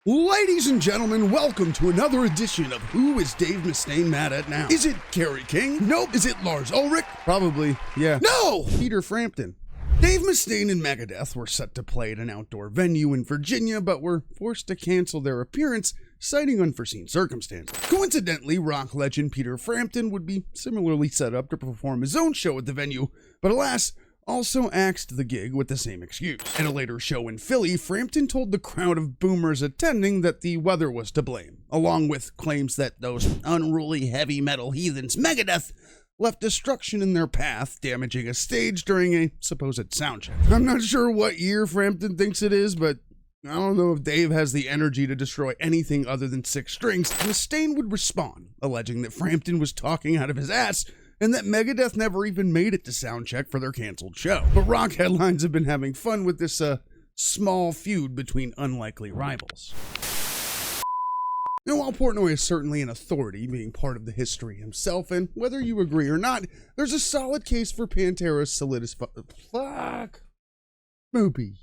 Ladies and gentlemen, welcome to another edition of Who is Dave Mustaine Mad at Now? Is it Kerry King? Nope. Is it Lars Ulrich? Probably, yeah. No! Peter Frampton. Dave Mustaine and Megadeth were set to play at an outdoor venue in Virginia, but were forced to cancel their appearance, citing unforeseen circumstances. Coincidentally, rock legend Peter Frampton would be similarly set up to perform his own show at the venue, but alas, also axed the gig with the same excuse. At a later show in Philly, Frampton told the crowd of boomers attending that the weather was to blame, along with claims that those unruly heavy metal heathens Megadeth left destruction in their path, damaging a stage during a supposed sound check. I'm not sure what year Frampton thinks it is, but I don't know if Dave has the energy to destroy anything other than six strings. Mustaine would respond, alleging that Frampton was talking out of his ass and that Megadeth never even made it to soundcheck for their canceled show. But rock headlines have been having fun with this small feud between unlikely rivals. Now, while Portnoy is certainly an authority, being part of the history himself, and whether you agree or not, there's a solid case for Pantera's movie.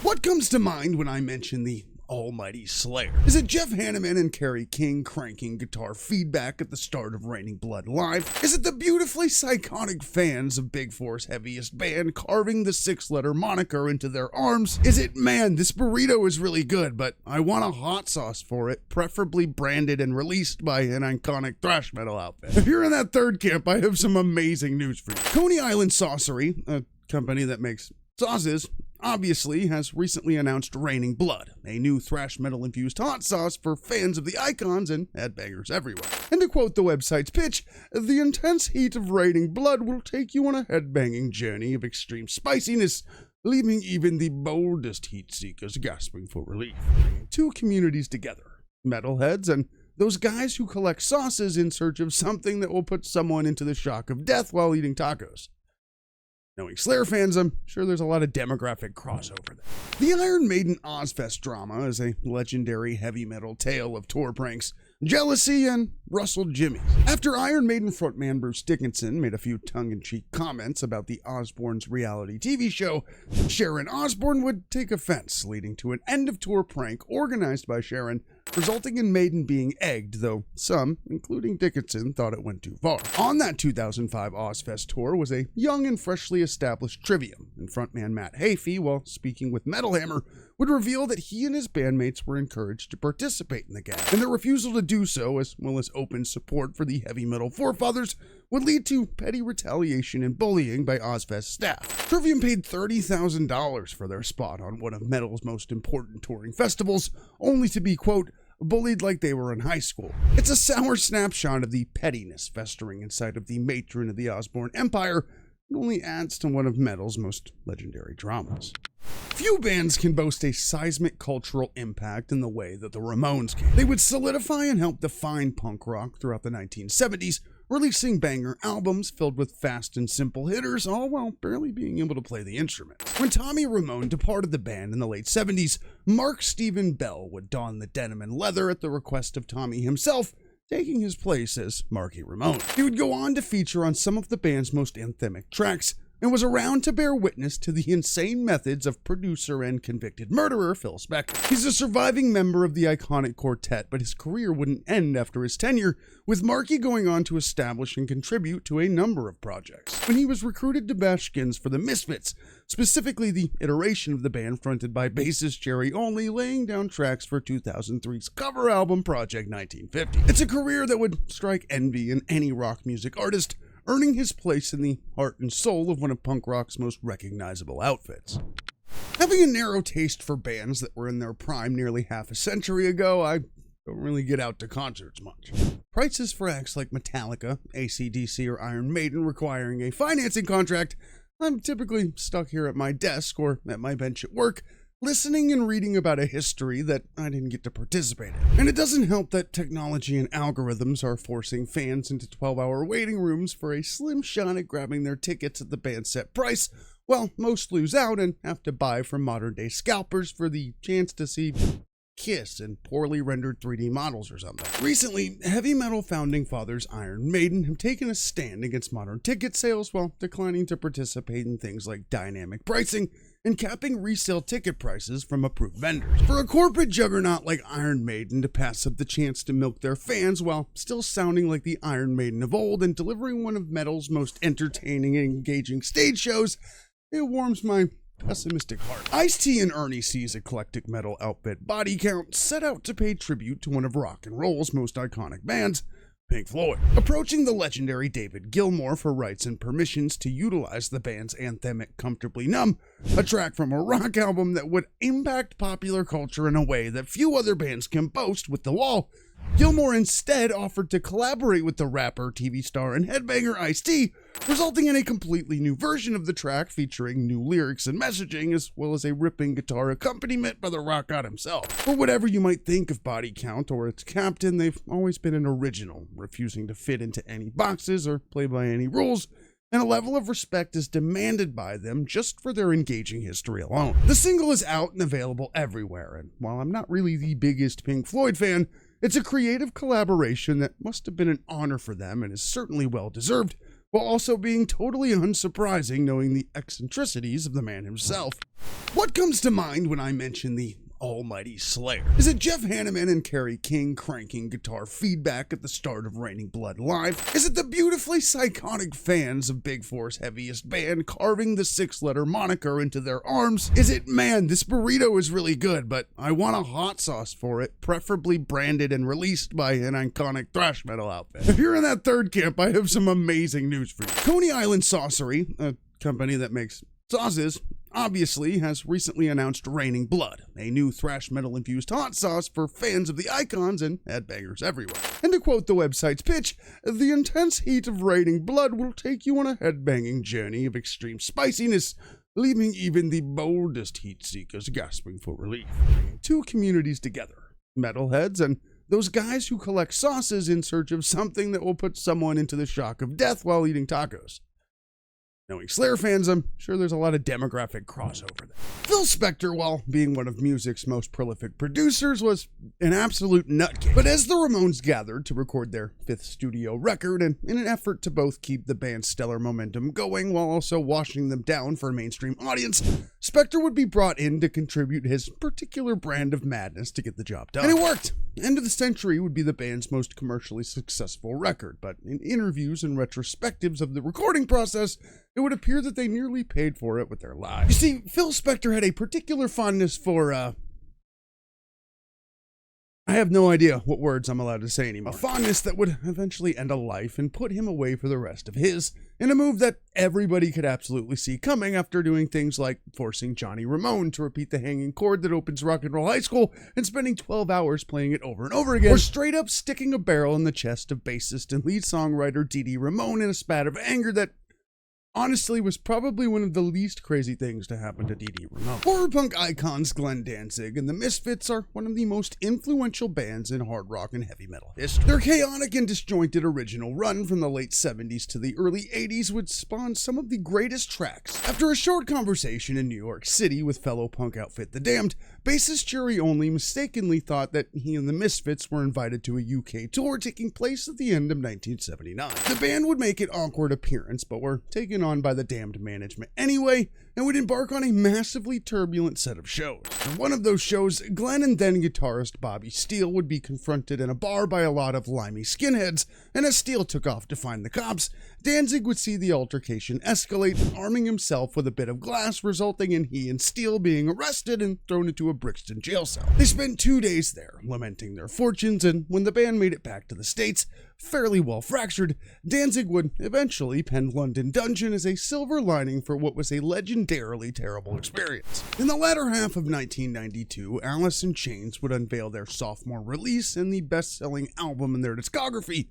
What comes to mind when I mention the almighty Slayer? Is it Jeff Hanneman and Kerry King cranking guitar feedback at the start of Raining Blood Live? Is it the beautifully psychotic fans of Big Four's heaviest band carving the six-letter moniker into their arms? Is it, man, this burrito is really good, but I want a hot sauce for it, preferably branded and released by an iconic thrash metal outfit? If you're in that third camp, I have some amazing news for you. Coney Island Saucery, a company that makes sauces, obviously has recently announced Raining Blood, a new thrash metal infused hot sauce for fans of the icons and headbangers everywhere. And to quote the website's pitch, the intense heat of Raining Blood will take you on a headbanging journey of extreme spiciness, leaving even the boldest heat seekers gasping for relief. Bringing two communities together, metalheads and those guys who collect sauces in search of something that will put someone into the shock of death while eating tacos. Knowing Slayer fans, I'm sure there's a lot of demographic crossover there. The Iron Maiden Ozzfest drama is a legendary heavy metal tale of tour pranks, jealousy, and rustled jimmies. After Iron Maiden frontman Bruce Dickinson made a few tongue-in-cheek comments about the Osbournes' reality TV show, Sharon Osbourne would take offense, leading to an end-of-tour prank organized by Sharon, resulting in Maiden being egged, though some, including Dickinson, thought it went too far. On that 2005 Ozzfest tour was a young and freshly established Trivium, and frontman Matt Heafy, while speaking with Metal Hammer, would reveal that he and his bandmates were encouraged to participate in the gag, and their refusal to do so, as well as open support for the heavy metal forefathers, would lead to petty retaliation and bullying by Ozzfest staff. Trivium paid $30,000 for their spot on one of metal's most important touring festivals, only to be, quote, bullied like they were in high school. It's a sour snapshot of the pettiness festering inside of the matron of the Osbourne Empire, and only adds to one of metal's most legendary dramas. Few bands can boast a seismic cultural impact in the way that the Ramones can. They would solidify and help define punk rock throughout the 1970s, releasing banger albums filled with fast and simple hitters, all while barely being able to play the instruments. When Tommy Ramone departed the band in the late 70s, Mark Steven Bell would don the denim and leather at the request of Tommy himself, taking his place as Marky Ramone. He would go on to feature on some of the band's most anthemic tracks, and was around to bear witness to the insane methods of producer and convicted murderer Phil Spector. He's a surviving member of the iconic quartet, but his career wouldn't end after his tenure, with Marky going on to establish and contribute to a number of projects. When he was recruited to bash skins for the Misfits, specifically the iteration of the band fronted by bassist Jerry Only, laying down tracks for 2003's cover album Project 1950. It's a career that would strike envy in any rock music artist, earning his place in the heart and soul of one of punk rock's most recognizable outfits. Having a narrow taste for bands that were in their prime nearly half a century ago, I don't really get out to concerts much. Prices for acts like Metallica, AC/DC, or Iron Maiden requiring a financing contract, I'm typically stuck here at my desk or at my bench at work, listening and reading about a history that I didn't get to participate in. And it doesn't help that technology and algorithms are forcing fans into 12-hour waiting rooms for a slim shot at grabbing their tickets at the band's set price, while most lose out and have to buy from modern-day scalpers for the chance to see Kiss in poorly rendered 3D models or something. Recently, heavy metal founding fathers Iron Maiden have taken a stand against modern ticket sales while declining to participate in things like dynamic pricing and capping resale ticket prices from approved vendors. For a corporate juggernaut like Iron Maiden to pass up the chance to milk their fans while still sounding like the Iron Maiden of old and delivering one of metal's most entertaining and engaging stage shows, it warms my pessimistic heart. Ice-T and Ernie C's eclectic metal outfit Body Count set out to pay tribute to one of rock and roll's most iconic bands, Pink Floyd, approaching the legendary David Gilmour for rights and permissions to utilize the band's anthemic Comfortably Numb, a track from a rock album that would impact popular culture in a way that few other bands can boast. With The Wall, Gilmour instead offered to collaborate with the rapper, TV star, and headbanger Ice-T, resulting in a completely new version of the track featuring new lyrics and messaging, as well as a ripping guitar accompaniment by the rock god himself. For whatever you might think of Body Count or its captain, they've always been an original, refusing to fit into any boxes or play by any rules, and a level of respect is demanded by them just for their engaging history alone. The single is out and available everywhere, and while I'm not really the biggest Pink Floyd fan, it's a creative collaboration that must have been an honor for them and is certainly well deserved, while also being totally unsurprising knowing the eccentricities of the man himself. What comes to mind when I mention the almighty Slayer? Is it Jeff Hanneman and Kerry King cranking guitar feedback at the start of Raining Blood Live? Is it the beautifully psychotic fans of Big Four's heaviest band carving the six-letter moniker into their arms? Is it, man, this burrito is really good, but I want a hot sauce for it, preferably branded and released by an iconic thrash metal outfit? If you're in that third camp, I have some amazing news for you. Coney Island Saucery, a company that makes sauces, obviously has recently announced Raining Blood, a new thrash metal infused hot sauce for fans of the icons and headbangers everywhere. And to quote the website's pitch, the intense heat of Raining Blood will take you on a headbanging journey of extreme spiciness, leaving even the boldest heat seekers gasping for relief. Bringing two communities together, metalheads and those guys who collect sauces in search of something that will put someone into the shock of death while eating tacos. Knowing Slayer fans, I'm sure there's a lot of demographic crossover there. Phil Spector, while being one of music's most prolific producers, was an absolute nutcase. But as the Ramones gathered to record their fifth studio record, and in an effort to both keep the band's stellar momentum going while also washing them down for a mainstream audience, Spector would be brought in to contribute his particular brand of madness to get the job done. And it worked! End of the Century would be the band's most commercially successful record, but in interviews and retrospectives of the recording process, it would appear that they nearly paid for it with their lives. You see, Phil Spector had a particular fondness for, I have no idea what words I'm allowed to say anymore. A fondness that would eventually end a life and put him away for the rest of his, in a move that everybody could absolutely see coming after doing things like forcing Johnny Ramone to repeat the hanging chord that opens Rock and Roll High School and spending 12 hours playing it over and over again, or straight up sticking a barrel in the chest of bassist and lead songwriter Dee Ramone in a spat of anger that honestly was probably one of the least crazy things to happen to Dee Ramone. Horror punk icons Glenn Danzig and the Misfits are one of the most influential bands in hard rock and heavy metal history. Their chaotic and disjointed original run from the late 70s to the early 80s would spawn some of the greatest tracks. After a short conversation in New York City with fellow punk outfit The Damned, bassist Jerry Only mistakenly thought that he and the Misfits were invited to a UK tour taking place at the end of 1979. The band would make an awkward appearance, but were taken on by the Damned management anyway, and would embark on a massively turbulent set of shows. In one of those shows, Glenn and then guitarist Bobby Steele would be confronted in a bar by a lot of limey skinheads, and as Steele took off to find the cops, Danzig would see the altercation escalate, arming himself with a bit of glass, resulting in he and Steele being arrested and thrown into a Brixton jail cell. They spent 2 days there, lamenting their fortunes, and when the band made it back to the States, fairly well fractured, Danzig would eventually pen London Dungeon as a silver lining for what was a legendarily terrible experience. In the latter half of 1992, Alice in Chains would unveil their sophomore release and the best-selling album in their discography,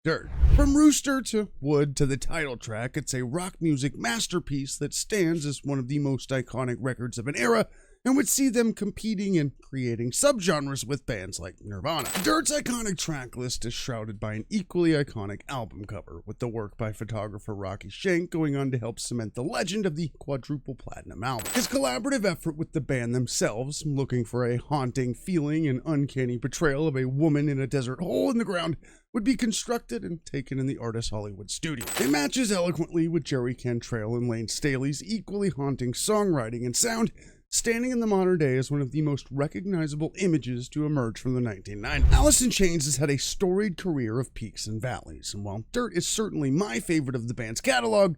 Dirt. From Rooster to Wood to the title track, it's a rock music masterpiece that stands as one of the most iconic records of an era, and would see them competing and creating subgenres with bands like Nirvana. Dirt's iconic track list is shrouded by an equally iconic album cover, with the work by photographer Rocky Schenck going on to help cement the legend of the quadruple platinum album. His collaborative effort with the band themselves, looking for a haunting feeling and uncanny portrayal of a woman in a desert hole in the ground, would be constructed and taken in the artist's Hollywood studio. It matches eloquently with Jerry Cantrell and Lane Staley's equally haunting songwriting and sound, standing in the modern day as one of the most recognizable images to emerge from the 1990s. Alice in Chains has had a storied career of peaks and valleys, and while Dirt is certainly my favorite of the band's catalog,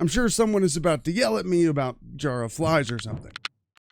I'm sure someone is about to yell at me about Jar of Flies or something.